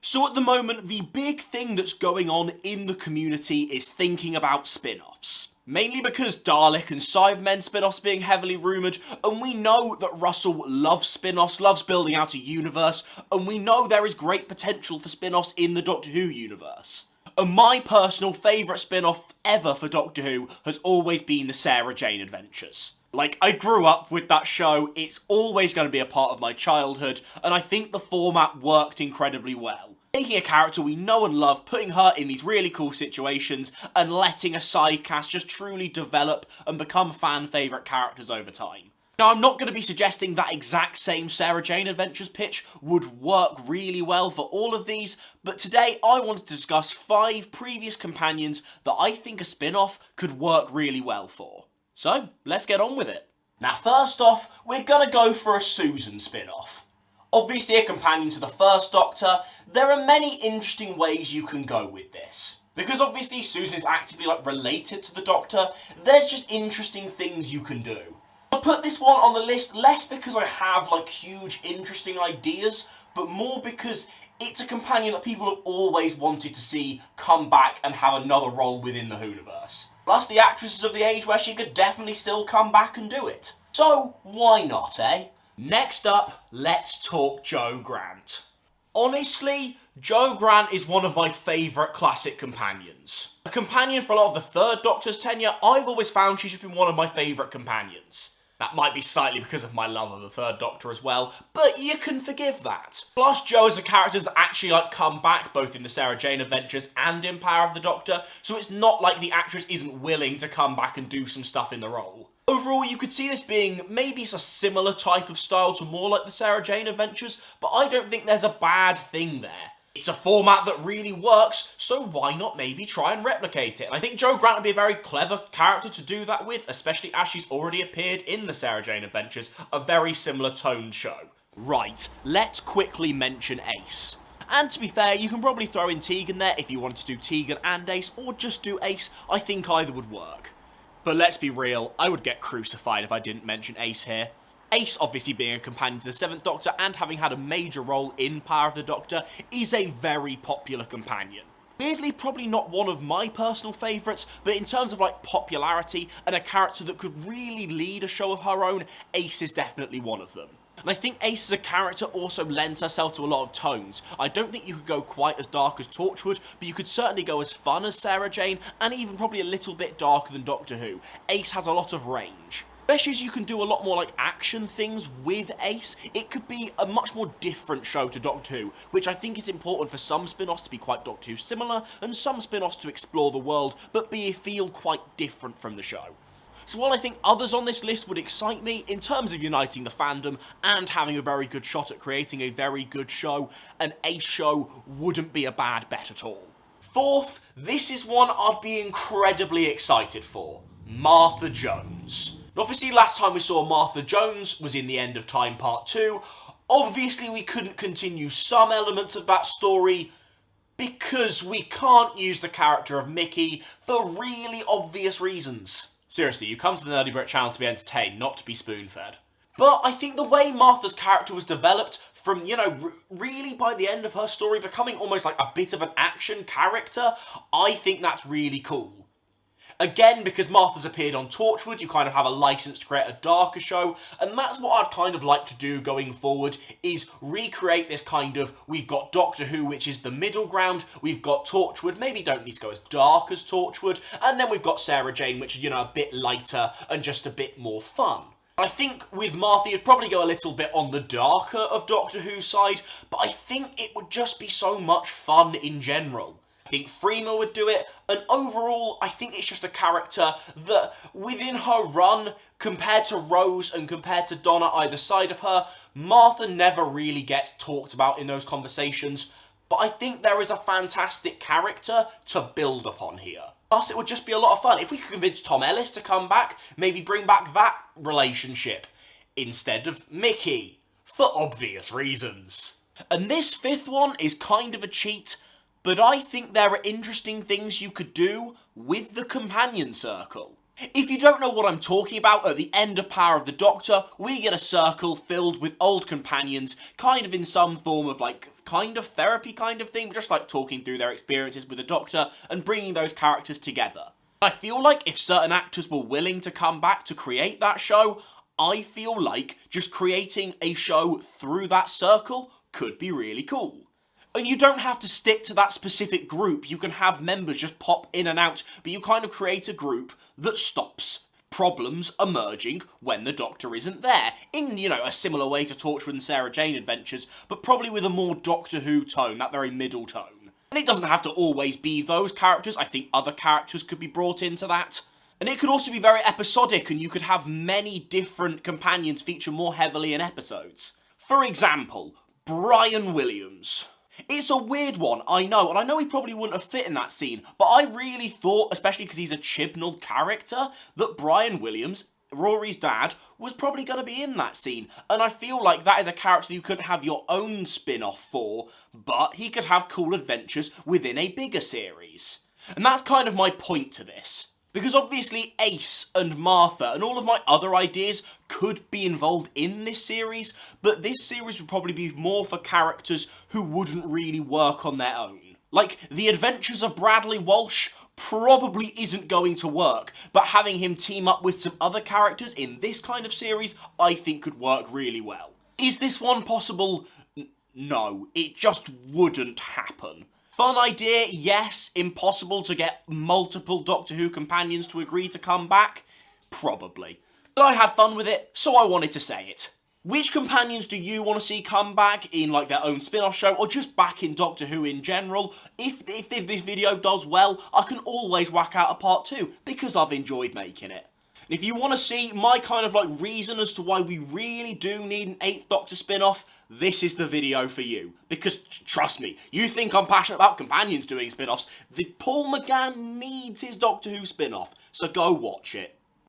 So at the moment, the big thing that's going on in the community is thinking about spin-offs. Mainly because Dalek and Cybermen spin-offs being heavily rumoured, and we know that Russell loves spin-offs, loves building out a universe, and we know there is great potential for spin-offs in the Doctor Who universe. And my personal favourite spin-off ever for Doctor Who has always been the Sarah Jane Adventures. Like, I grew up with that show, it's always going to be a part of my childhood, and I think the format worked incredibly well. Taking a character we know and love, putting her in these really cool situations, and letting a side cast just truly develop and become fan favourite characters over time. Now, I'm not going to be suggesting that exact same Sarah Jane Adventures pitch would work really well for all of these, but today I wanted to discuss 5 previous companions that I think a spin-off could work really well for. So, let's get on with it. Now, first off, we're going to go for a Susan spin-off. Obviously a companion to the first Doctor, there are many interesting ways you can go with this. Because obviously Susan is actively related to the Doctor, there's just interesting things you can do. I put this one on the list less because I have huge interesting ideas, but more because it's a companion that people have always wanted to see come back and have another role within the Whoniverse. Plus the actress is of the age where she could definitely still come back and do it. So why not, eh? Next up, let's talk Jo Grant. Honestly, Jo Grant is one of my favourite classic companions. A companion for a lot of the third Doctor's tenure, I've always found she's been one of my favourite companions. That might be slightly because of my love of the third Doctor as well, but you can forgive that. Plus, Jo is a character that actually come back both in the Sarah Jane Adventures and in Power of the Doctor, so it's not like the actress isn't willing to come back and do some stuff in the role. Overall, you could see this being maybe a similar type of style to more like the Sarah Jane Adventures, but I don't think there's a bad thing there. It's a format that really works, so why not maybe try and replicate it? And I think Jo Grant would be a very clever character to do that with, especially as she's already appeared in the Sarah Jane Adventures, a very similar toned show. Right, let's quickly mention Ace. And to be fair, you can probably throw in Tegan there if you wanted to do Tegan and Ace, or just do Ace. I think either would work. But let's be real, I would get crucified if I didn't mention Ace here. Ace, obviously being a companion to the 7th Doctor and having had a major role in Power of the Doctor, is a very popular companion. Weirdly, probably not one of my personal favourites, but in terms of popularity and a character that could really lead a show of her own, Ace is definitely one of them. And I think Ace as a character also lends herself to a lot of tones. I don't think you could go quite as dark as Torchwood, but you could certainly go as fun as Sarah Jane, and even probably a little bit darker than Doctor Who. Ace has a lot of range. Especially as you can do a lot more action things with Ace, it could be a much more different show to Doctor Who, which I think is important for some spin-offs to be quite Doctor Who similar, and some spin-offs to explore the world, but feel quite different from the show. So while I think others on this list would excite me, in terms of uniting the fandom and having a very good shot at creating a very good show, an Ace show wouldn't be a bad bet at all. Fourth, this is one I'd be incredibly excited for. Martha Jones. Obviously, last time we saw Martha Jones was in The End of Time Part 2. Obviously, we couldn't continue some elements of that story because we can't use the character of Mickey for really obvious reasons. Seriously, you come to the Nerdy Brit channel to be entertained, not to be spoon-fed. But I think the way Martha's character was developed from, really by the end of her story becoming almost like a bit of an action character, I think that's really cool. Again, because Martha's appeared on Torchwood, you kind of have a license to create a darker show, and that's what I'd kind of like to do going forward, is recreate this kind of, we've got Doctor Who, which is the middle ground, we've got Torchwood, maybe don't need to go as dark as Torchwood, and then we've got Sarah Jane, which is, a bit lighter and just a bit more fun. I think with Martha, you'd probably go a little bit on the darker of Doctor Who's side, but I think it would just be so much fun in general. I think Freema would do it, and overall, I think it's just a character that, within her run, compared to Rose and compared to Donna either side of her, Martha never really gets talked about in those conversations, but I think there is a fantastic character to build upon here. Plus, it would just be a lot of fun. If we could convince Tom Ellis to come back, maybe bring back that relationship, instead of Mickey, for obvious reasons. And this fifth one is kind of a cheat, but I think there are interesting things you could do with the companion circle. If you don't know what I'm talking about, at the end of Power of the Doctor, we get a circle filled with old companions, kind of in some form of kind of therapy kind of thing, just like talking through their experiences with the Doctor and bringing those characters together. I feel like if certain actors were willing to come back to create that show, I feel like just creating a show through that circle could be really cool. And you don't have to stick to that specific group, you can have members just pop in and out, but you kind of create a group that stops problems emerging when the Doctor isn't there, in, a similar way to Torchwood and Sarah Jane Adventures, but probably with a more Doctor Who tone, that very middle tone. And it doesn't have to always be those characters, I think other characters could be brought into that. And it could also be very episodic, and you could have many different companions feature more heavily in episodes. For example, Brian Williams. It's a weird one, I know, and I know he probably wouldn't have fit in that scene, but I really thought, especially because he's a Chibnall character, that Brian Williams, Rory's dad, was probably going to be in that scene, and I feel like that is a character you couldn't have your own spin-off for, but he could have cool adventures within a bigger series. And that's kind of my point to this. Because obviously Ace and Martha and all of my other ideas could be involved in this series, but this series would probably be more for characters who wouldn't really work on their own. Like, The Adventures of Bradley Walsh probably isn't going to work, but having him team up with some other characters in this kind of series, I think could work really well. Is this one possible? No, it just wouldn't happen. Fun idea, yes. Impossible to get multiple Doctor Who companions to agree to come back? Probably. But I had fun with it, so I wanted to say it. Which companions do you want to see come back in their own spin-off show, or just back in Doctor Who in general? If this video does well, I can always whack out a part 2, because I've enjoyed making it. And if you want to see my kind of reason as to why we really do need an 8th Doctor spin-off, this is the video for you. Because, trust me, you think I'm passionate about companions doing spin-offs, Paul McGann needs his Doctor Who spin-off, so go watch it.